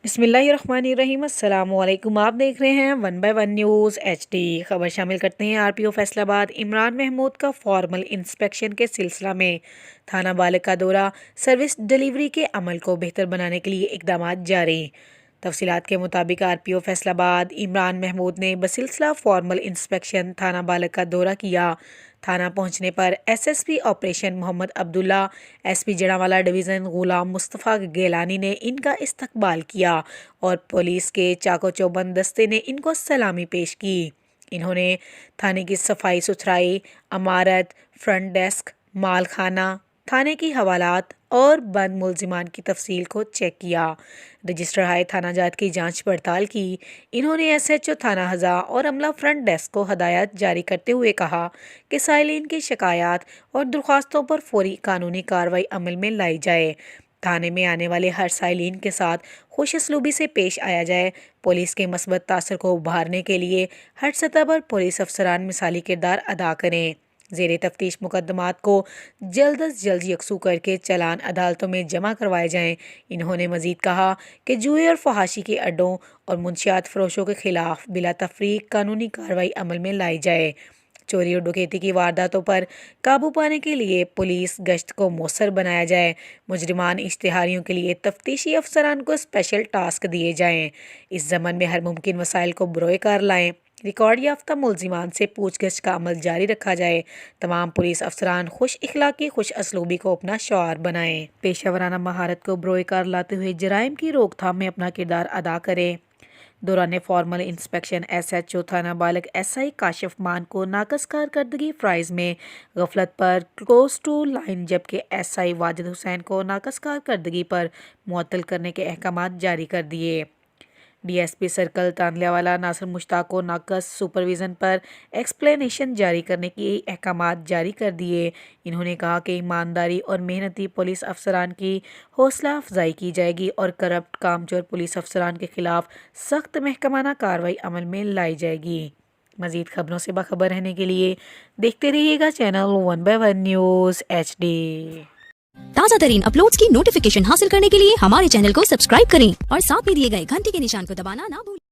बिस्मिल्लाहिर्रहमानिर्रहीम। अस्सलाम वालेकुम। आप देख रहे हैं 1/1 न्यूज़ HD। खबर शामिल करते हैं RPO फैसलाबाद। इमरान महमूद का फॉर्मल इंस्पेक्शन के सिलसिला में थाना बालिक का दौरा, सर्विस डिलीवरी के अमल को बेहतर बनाने के लिए इकदाम जारी। तफसीलात के मुताबिक RPO फैसलाबाद इमरान महमूद ने बसिलसिला फॉर्मल इंस्पेक्शन थाना बालिक का दौरा किया। थाना पहुंचने पर SSP operation Mohammad Abdullah, SP Jaranwala division Ghulam Mustafa Gilani ने इनका इस्तकबाल किया और पुलिस के चाको चौबंद दस्ते ने इनको सलामी पेश की। इन्होंने थाने की सफाई सुथराई, अमारत, फ्रंट डेस्क, माल खाना, थाने की हवालात और बंद मुलजिमान की तफसील को चेक किया। रजिस्टर हाई थाना जात की जांच पड़ताल की। इन्होंने SHO थाना हज़ा और अमला फ्रंट डेस्क को हदायत जारी करते हुए कहा कि साइलिन की शिकायत और दरख्वास्तों पर फौरी कानूनी कार्रवाई अमल में लाई जाए। थाने में आने वाले हर साइलिन के साथ खुशसलूबी से पेश आया जाए। पुलिस के मस्बत तासर को उभारने के लिए हर सतह पर पुलिस अफसरान मिसाली किरदार अदा करें। ज़ेरे तफ्तीश मुकदमात को जल्द अज जल्द यकसू करके चालान अदालतों में जमा करवाए जाएँ। इन्होंने मज़ीद कहा कि जुए और फहाशी के अड्डों और मुंशियात फरोशों के खिलाफ बिला तफरीक कानूनी कार्रवाई अमल में लाई जाए। चोरी और डकैती की वारदातों पर काबू पाने के लिए पुलिस गश्त को मौसर बनाया जाए। मुजरिमान इश्तिहारियों के लिए तफ्तीशी अफसरान को स्पेशल टास्क दिए जाएँ। इस ज़मन में हर मुमकिन वसाइल को बरोए कार लाएँ। रिकॉर्ड याफ्ता मुलजिमान से पूछगछ का अमल जारी रखा जाए। तमाम पुलिस अफसरान खुश इखलाकी, खुश असलूबी को अपना शौआर बनाएं। पेशावराना महारत को बरोए कार लाते हुए जराइम की रोकथाम में अपना किरदार अदा करें। दौरान फॉर्मल इंस्पेक्शन SHO थाना बालिक SI काशिफ मान को नाकस कारकर्दगी प्राइज में गफलत पर क्लोज टू लाइन, जबकि SI वाजिद हुसैन को नाकस कारकर्दगी पर मुअत्तल करने के अहकाम जारी कर दिए। DSP सर्कल तांदल्यावाला नासिर मुश्ताक को नाकस सुपरविज़न पर एक्सप्लेनेशन जारी करने के अहकाम जारी कर दिए। इन्होंने कहा कि ईमानदारी और मेहनती पुलिस अफसरान की हौसला अफजाई की जाएगी और करप्ट कामचोर पुलिस अफसरान के खिलाफ सख्त महकमाना कार्रवाई अमल में लाई जाएगी। मज़ीद खबरों से बाखबर रहने के लिए देखते रहिएगा चैनल 1/1 न्यूज़ HD। ताज़ा तरीन अपलोड्स की नोटिफिकेशन हासिल करने के लिए हमारे चैनल को सब्सक्राइब करें और साथ में दिए गए घंटी के निशान को दबाना ना भूलें।